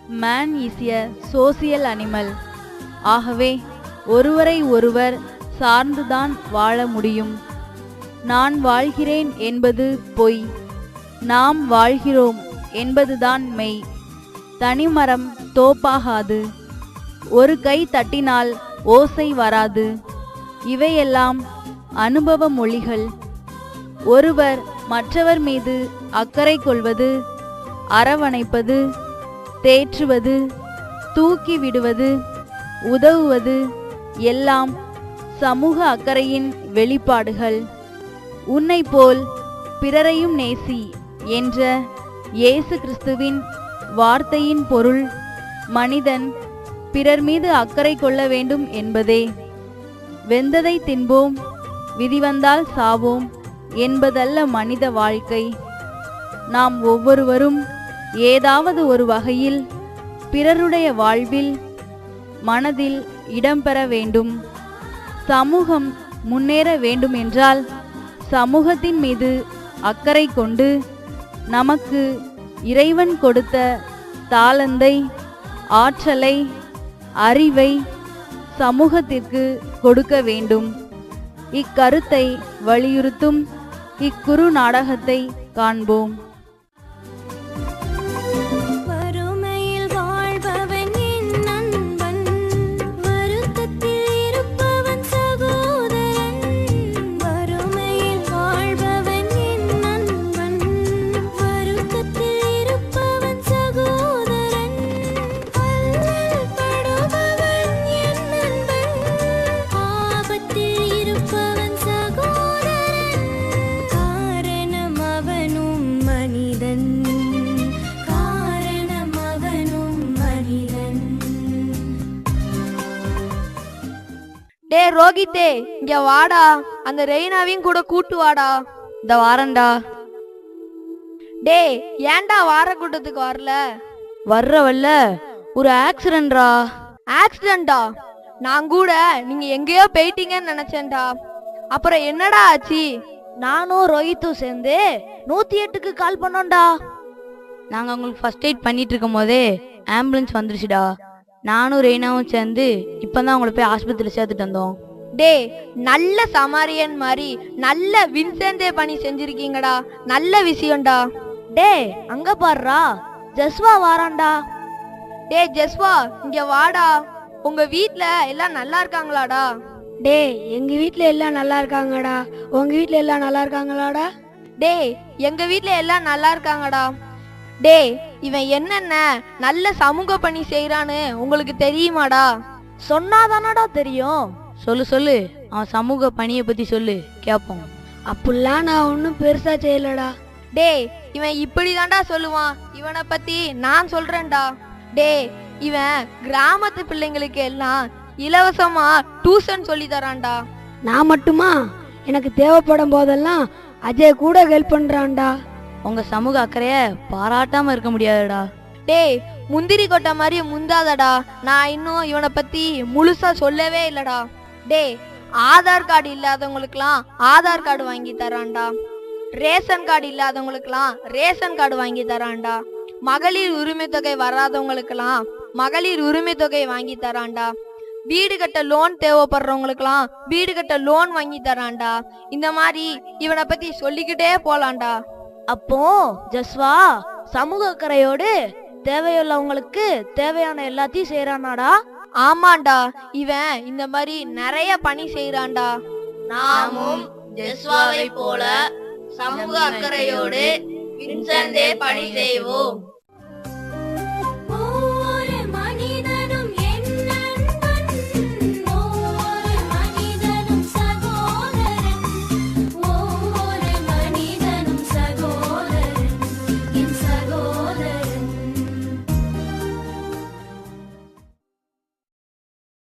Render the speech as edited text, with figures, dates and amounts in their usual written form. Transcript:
Man is a social animal. ஆகவே ஒருவரை ஒருவர் சார்ந்துதான் வாழ முடியும். நான் வாழ்கிறேன் என்பது பொய், நாம் வாழ்கிறோம் என்பதுதான் மெய். தனிமரம் தோப்பாகாது, ஒரு கை தட்டினால் ஓசை வராது. இவையெல்லாம் அனுபவ மொழிகள். ஒருவர் மற்றவர் மீது அக்கறை கொள்வது, அரவணைப்பது, தேற்றுவது, தூக்கி விடுவது, உதவுவது எல்லாம் சமூக அக்கறையின் வெளிப்பாடுகள். உன்னை போல் பிறரையும் நேசி என்ற இயேசு கிறிஸ்துவின் வார்த்தையின் பொருள் மனிதன் பிறர் மீது அக்கறை கொள்ள வேண்டும் என்பதே. வெந்ததை தின்போம், விதி வந்தால் சாவோம் என்பதல்ல மனித வாழ்க்கை. நாம் ஒவ்வொருவரும் ஏதாவது ஒரு வகையில் பிறருடைய வாழ்வில் மனதில் இடம்பெற வேண்டும். சமூகம் முன்னேற வேண்டும் என்றால் சமூகத்தின் மீது அக்கறை கொண்டு நமக்கு இறைவன் கொடுத்த தாளந்தை, ஆற்றலை, அறிவை சமூகத்திற்கு கொடுக்க வேண்டும். இக்கருத்தை வலியுறுத்தும் இக்குறு நாடகத்தை காண்போம். டே ரோகித்தே, இங்க வாடா, அந்த ரெய்னாவையும் கூட கூட்டு வாடா. இந்த வாரண்டா. டே ஏன்டா வார கூட்டத்துக்கு வரல? வர்றவல்ல, ஒரு ஆக்சிடென்ட்ரா. ஆக்சிடென்டா? நான் கூட நீங்க எங்கேயோ போயிட்டீங்கன்னு நினைச்சேன்டா. அப்புறம் என்னடா ஆச்சு? நானும் ரோஹித்தும் சேர்ந்து 108க்கு கால் பண்ணோம்டா. நாங்கள் உங்களுக்கு ஃபர்ஸ்ட் எய்ட் பண்ணிட்டு இருக்கும் போதே ஆம்புலன்ஸ் வந்துருச்சுடா. நானும் ரெய்னாவும் சேர்ந்து இப்பதான் அவங்கள போய் ஆஸ்பத்திரியில் சேர்த்துட்டு வந்தோம். டே நல்ல சமாரியன் மாதிரி நல்ல வின்சென்டே பண்ணி செஞ்சிருக்கீங்கடா, நல்ல விஷயம்டா. டே அங்க பாருடா, ஜஸ்வா வாரான்டா. டே ஜஸ்வா, இங்க வாடா. உங்க வீட்ல எல்லாம் நல்லா இருக்காங்களாடா? டே எங்க வீட்ல எல்லாம் நல்லா இருக்காங்கடா. உங்க வீட்ல எல்லாம் நல்லா இருக்காங்களாடா? டே எங்க வீட்ல எல்லாம் நல்லா இருக்காங்கடா. டே இவன் என்னென்ன நல்ல சமூக பணி செய்யறான்னு உங்களுக்கு தெரியுமாடா? சொன்னாதானடா தெரியும். சொல்லு சொல்லு, அவன் சமூக பணியை பத்தி சொல்லு, கேட்போம். அப்படிலாம் நான் ஒன்றும் பெருசா செய்யலடா. டே இவன் இப்படிதான்டா சொல்லுவான். இவனை பத்தி நான் சொல்றேன்டா. டே இவன் கிராமத்து பிள்ளைங்களுக்கு எல்லாம் இலவசமா டியூஷன் சொல்லி தரான்டா. நான் மட்டுமா? எனக்கு தேவைப்படும் போதெல்லாம் அஜய் கூட ஹெல்ப் பண்றான்டா. உங்க சமூக அக்கறைய பாராட்டாம இருக்க முடியாதுடா. டே முந்திரி கொட்டை மாதிரி முந்தாதடா. நான் இன்னும் இவனை பத்தி முழுசா சொல்லவே இல்லடா. டே ஆதார் கார்டு இல்லாதவங்களுக்குலாம் ஆதார் கார்டு வாங்கி தரான்டா. ரேஷன் கார்டு இல்லாதவங்களுக்குலாம் ரேஷன் கார்டு வாங்கி தரான்டா. மகளிர் உரிமை தொகை வராதவங்களுக்கெல்லாம் மகளிர் உரிமை தொகை வாங்கி தரான்டா. வீடு கட்ட லோன் தேவைப்படுறவங்களுக்கெல்லாம் வீடு கட்ட லோன் வாங்கி தரான்டா. இந்த மாதிரி இவனை பத்தி சொல்லிக்கிட்டே போலான்டா. அப்போ ஜஸ்வா சமூக அக்கறையோடு தேவையுள்ளவங்களுக்கு தேவையான எல்லாத்தையும் செய்யறானாடா. ஆமாண்டா, இவன் இந்த மாதிரி நிறைய பணி செய்யறான்டா. நாமும் ஜஸ்வாவை போல சமூக அக்கறையோடு வின்சென்டே பணி செய்வோம்.